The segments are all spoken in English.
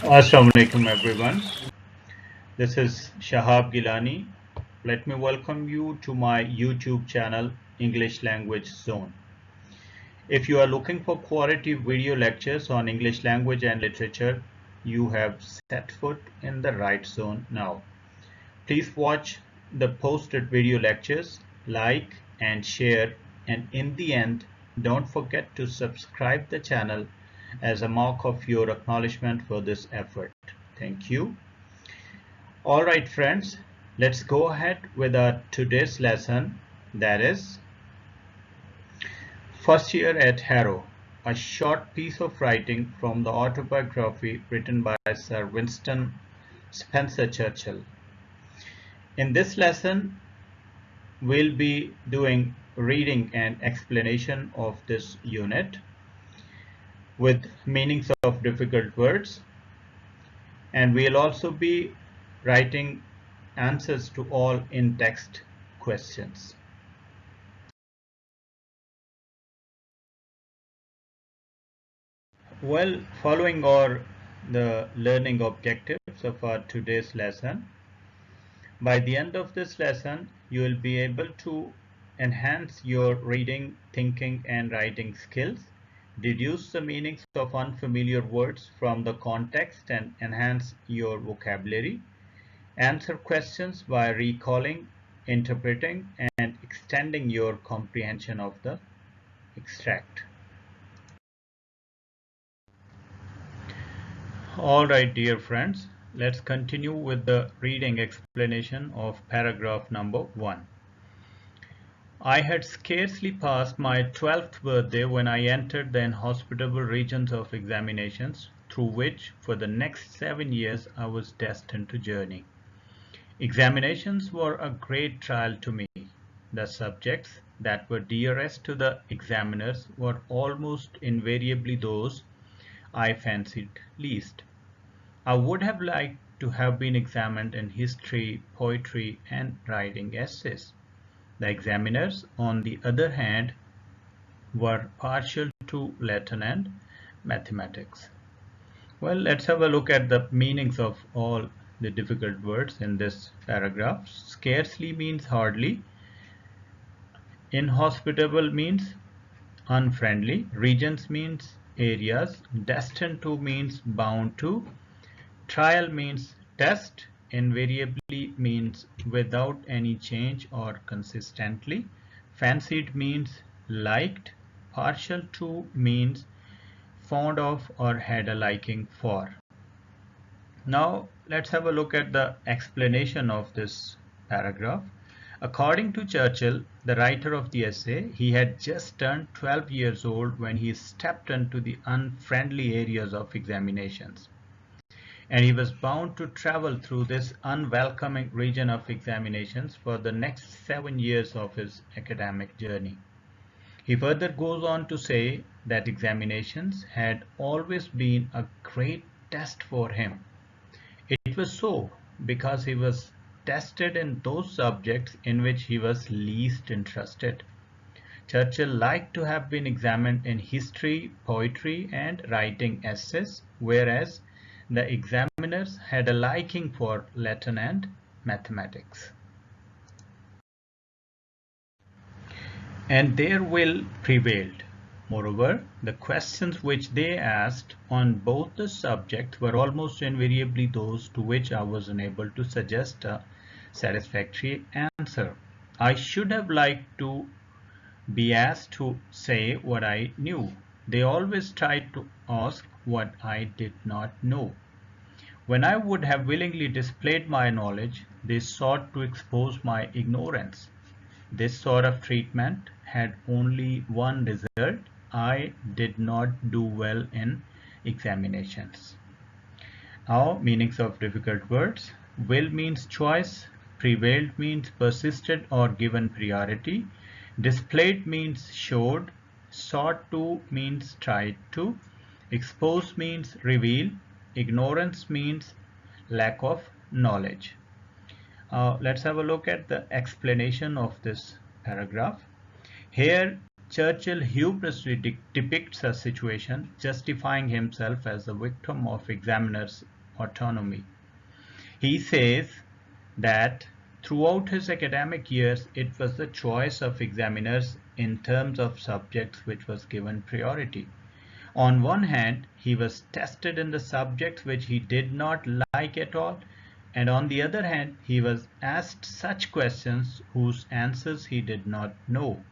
Assalamu alaikum everyone. This is Shahab Gilani. Let me welcome you to my YouTube channel English Language Zone. If you are looking for quality video lectures on English language and literature, you have set foot in the right zone now. Please watch the posted video lectures, like and share, and in the end, don't forget to subscribe the channel as a mark of your acknowledgement for this effort. Thank you. All right, friends, let's go ahead with our today's lesson, that is First Year at Harrow, a short piece of writing from the autobiography written by Sir Winston Spencer Churchill. In this lesson, we'll be doing reading and explanation of this unit with meanings of difficult words, and we'll also be writing answers to all in-text questions. Well, following the learning objectives of our today's lesson, by the end of this lesson, you will be able to enhance your reading, thinking, and writing skills, deduce the meanings of unfamiliar words from the context and enhance your vocabulary, answer questions by recalling, interpreting, and extending your comprehension of the extract. Alright, dear friends, let's continue with the reading explanation of paragraph number 1. I had scarcely passed my 12th birthday when I entered the inhospitable regions of examinations through which for the next 7 years I was destined to journey. Examinations were a great trial to me. The subjects that were dearest to the examiners were almost invariably those I fancied least. I would have liked to have been examined in history, poetry, and writing essays. The examiners, on the other hand, were partial to Latin and mathematics. Well, let's have a look at the meanings of all the difficult words in this paragraph. Scarcely means hardly. Inhospitable means unfriendly. Regions means areas. Destined to means bound to. Trial means test. Invariably means without any change or consistently. Fancied means liked. Partial to means fond of or had a liking for. Now let's have a look at the explanation of this paragraph. According to Churchill, the writer of the essay, he had just turned 12 years old when he stepped into the unfriendly areas of examinations. And he was bound to travel through this unwelcoming region of examinations for the next 7 years of his academic journey. He further goes on to say that examinations had always been a great test for him. It was so because he was tested in those subjects in which he was least interested. Churchill liked to have been examined in history, poetry, and writing essays, whereas the examiners had a liking for Latin and mathematics. And their will prevailed. Moreover, the questions which they asked on both the subjects were almost invariably those to which I was unable to suggest a satisfactory answer. I should have liked to be asked to say what I knew. They always tried to ask what I did not know. When I would have willingly displayed my knowledge, they sought to expose my ignorance. This sort of treatment had only one result. I did not do well in examinations. Now, meanings of difficult words. Will means choice. Prevailed means persisted or given priority. Displayed means showed. Sought to means tried to. Expose means reveal. Ignorance means lack of knowledge. Let's have a look at the explanation of this paragraph. Here, Churchill humorously depicts a situation justifying himself as a victim of examiners' autonomy. He says that throughout his academic years, it was the choice of examiners in terms of subjects which was given priority. On one hand, he was tested in the subjects which he did not like at all, and on the other hand, he was asked such questions whose answers he did not know.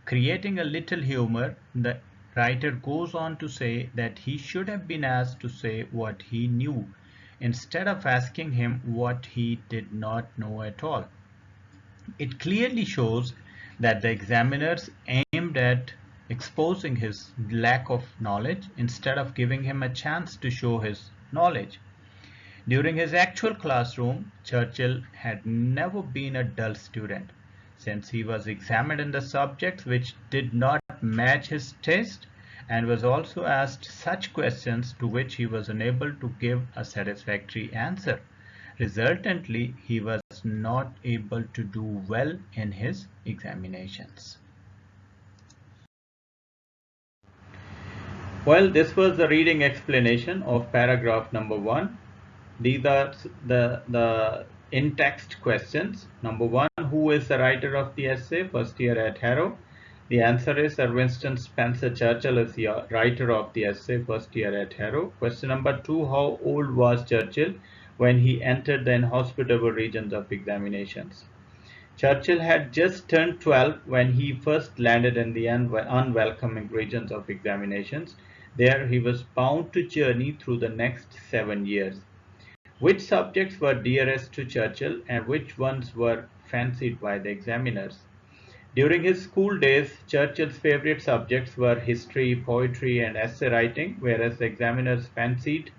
Creating a little humor, the writer goes on to say that he should have been asked to say what he knew, instead of asking him what he did not know at all. It clearly shows that the examiners aimed at exposing his lack of knowledge instead of giving him a chance to show his knowledge. During his actual classroom, Churchill had never been a dull student. Since he was examined in the subjects which did not match his taste, and was also asked such questions to which he was unable to give a satisfactory answer. Resultantly, he was not able to do well in his examinations. Well, this was the reading explanation of paragraph number 1. These are the in-text questions. Number 1, who is the writer of the essay? First year at Harrow. The answer is Sir Winston Spencer Churchill is the writer of the essay, first year at Harrow. Question number 2, how old was Churchill when he entered the inhospitable regions of examinations? Churchill had just turned 12 when he first landed in the unwelcoming regions of examinations. There he was bound to journey through the next 7 years. Which subjects were dearest to Churchill and which ones were fancied by the examiners? During his school days, Churchill's favorite subjects were history, poetry, and essay writing, whereas the examiners fancied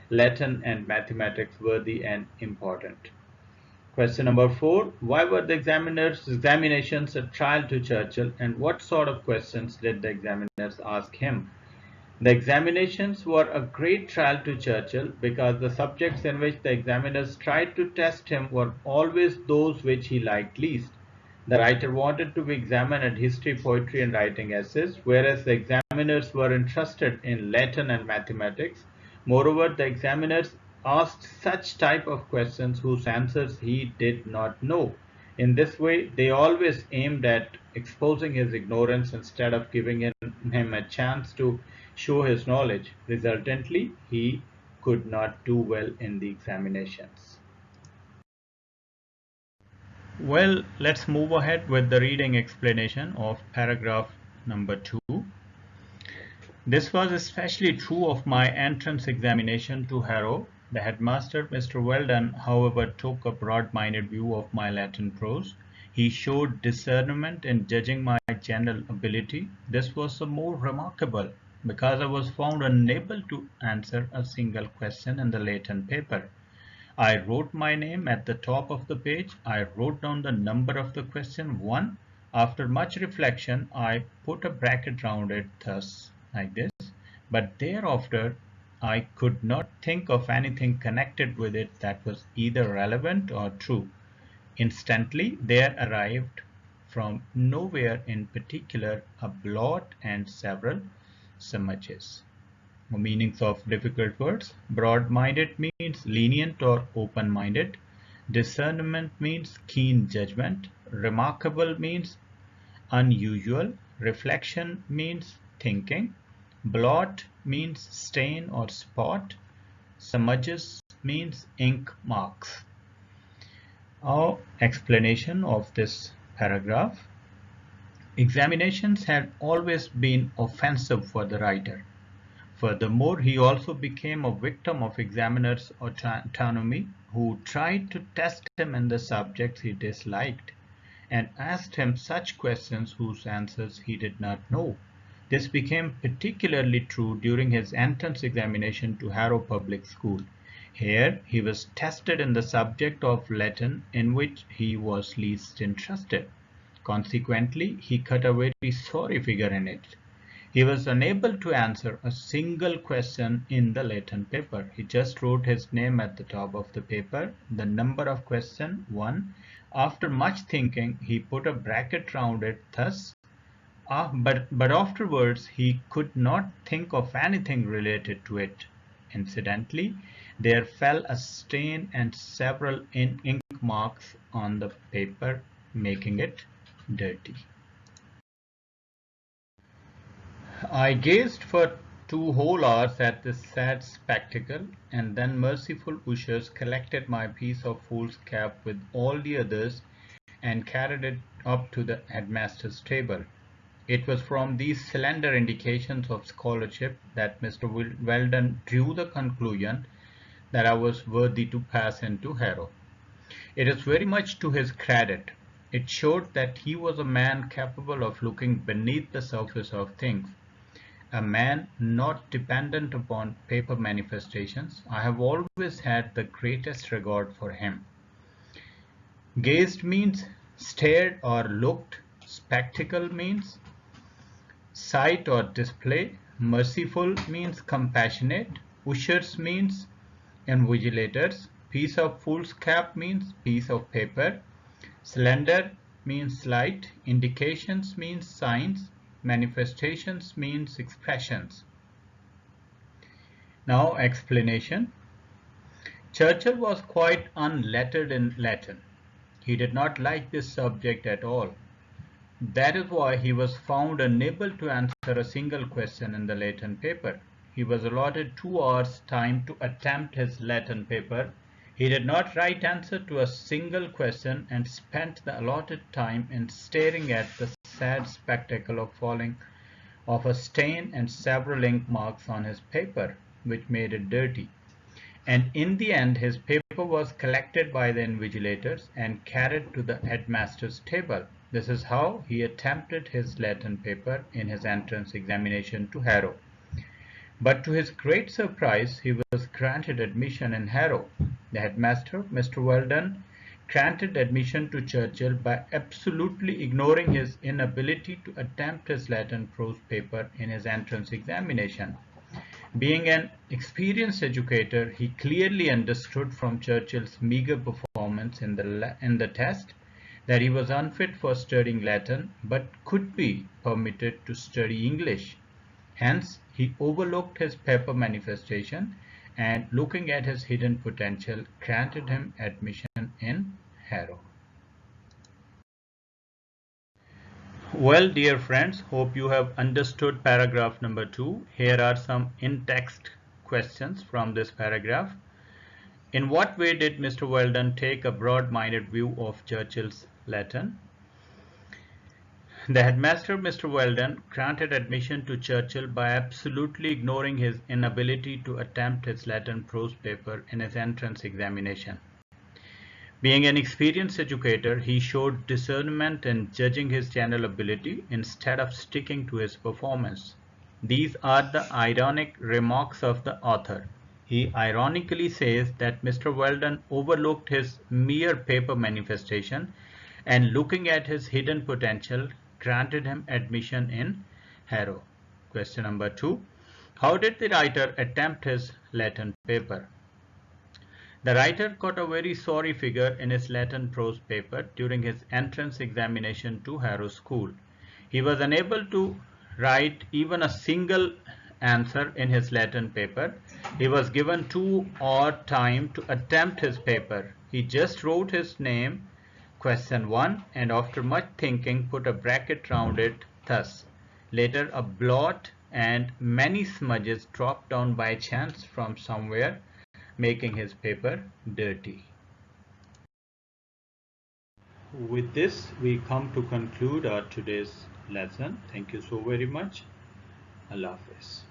Latin and mathematics worthy and important. Question number 4. Why were the examinations a trial to Churchill, and what sort of questions did the examiners ask him? The examinations were a great trial to Churchill because the subjects in which the examiners tried to test him were always those which he liked least. The writer wanted to be examined at history, poetry, and writing essays, whereas the examiners were interested in Latin and mathematics. Moreover, the examiners asked such type of questions whose answers he did not know. In this way, they always aimed at exposing his ignorance instead of giving him a chance to show his knowledge. Resultantly, he could not do well in the examinations. Well, let's move ahead with the reading explanation of paragraph number 2. This was especially true of my entrance examination to Harrow. The headmaster, Mr. Weldon, however, took a broad-minded view of my Latin prose. He showed discernment in judging my general ability. This was the more remarkable because I was found unable to answer a single question in the Latin paper. I wrote my name at the top of the page. I wrote down the number of the question 1. After much reflection, I put a bracket round it thus, like this. But thereafter, I could not think of anything connected with it that was either relevant or true. Instantly, there arrived from nowhere in particular a blot and several smudges. Meanings of difficult words. Broad-minded means lenient or open-minded. Discernment means keen judgment. Remarkable means unusual. Reflection means thinking. Blot means stain or spot. Smudges means ink marks. Our explanation of this paragraph. Examinations had always been offensive for the writer. Furthermore, he also became a victim of examiners' autonomy who tried to test him in the subjects he disliked and asked him such questions whose answers he did not know. This became particularly true during his entrance examination to Harrow Public School. Here, he was tested in the subject of Latin in which he was least interested. Consequently, he cut a very sorry figure in it. He was unable to answer a single question in the Latin paper. He just wrote his name at the top of the paper, the number of question 1. After much thinking, he put a bracket round it thus. But afterwards, he could not think of anything related to it. Incidentally, There fell a stain and several ink marks on the paper, making it dirty. I gazed for 2 whole hours at this sad spectacle, and then merciful ushers collected my piece of fool's cap with all the others and carried it up to the headmaster's table. It was from these slender indications of scholarship that Mr. Weldon drew the conclusion that I was worthy to pass into Harrow. It is very much to his credit. It showed that he was a man capable of looking beneath the surface of things, a man not dependent upon paper manifestations. I have always had the greatest regard for him. Gazed means stared or looked. Spectacle means sight or display. Merciful means compassionate. Ushers means invigilators. Piece of fool's cap means piece of paper. Slender means slight. Indications means signs. Manifestations means expressions. Now explanation. Churchill was quite unlettered in Latin. He did not like this subject at all. That is why he was found unable to answer a single question in the Latin paper. He was allotted 2 hours' time to attempt his Latin paper. He did not write answer to a single question and spent the allotted time in staring at the sad spectacle of falling of a stain and several ink marks on his paper, which made it dirty. And in the end his paper was collected by the invigilators and carried to the headmaster's table. This is how he attempted his Latin paper in his entrance examination to Harrow. But to his great surprise, he was granted admission in Harrow. The headmaster, Mr. Weldon, granted admission to Churchill by absolutely ignoring his inability to attempt his Latin prose paper in his entrance examination. Being an experienced educator, he clearly understood from Churchill's meagre performance in the test that he was unfit for studying Latin but could be permitted to study English. Hence, he overlooked his paper manifestation and, looking at his hidden potential, granted him admission in Harrow. Well, dear friends, hope you have understood paragraph number 2. Here are some in-text questions from this paragraph. In what way did Mr. Weldon take a broad-minded view of Churchill's Latin? The headmaster, Mr. Weldon, granted admission to Churchill by absolutely ignoring his inability to attempt his Latin prose paper in his entrance examination. Being an experienced educator, he showed discernment in judging his general ability instead of sticking to his performance. These are the ironic remarks of the author. He ironically says that Mr. Weldon overlooked his mere paper manifestation and, looking at his hidden potential, granted him admission in Harrow. Question number 2. How did the writer attempt his Latin paper? The writer got a very sorry figure in his Latin prose paper during his entrance examination to Harrow School. He was unable to write even a single answer in his Latin paper. He was given 2 hours time to attempt his paper. He just wrote his name, question 1, and after much thinking put a bracket round it thus. Later a blot and many smudges dropped down by chance from somewhere, making his paper dirty. With this, we come to conclude our today's lesson. Thank you so very much. Allah Hafiz.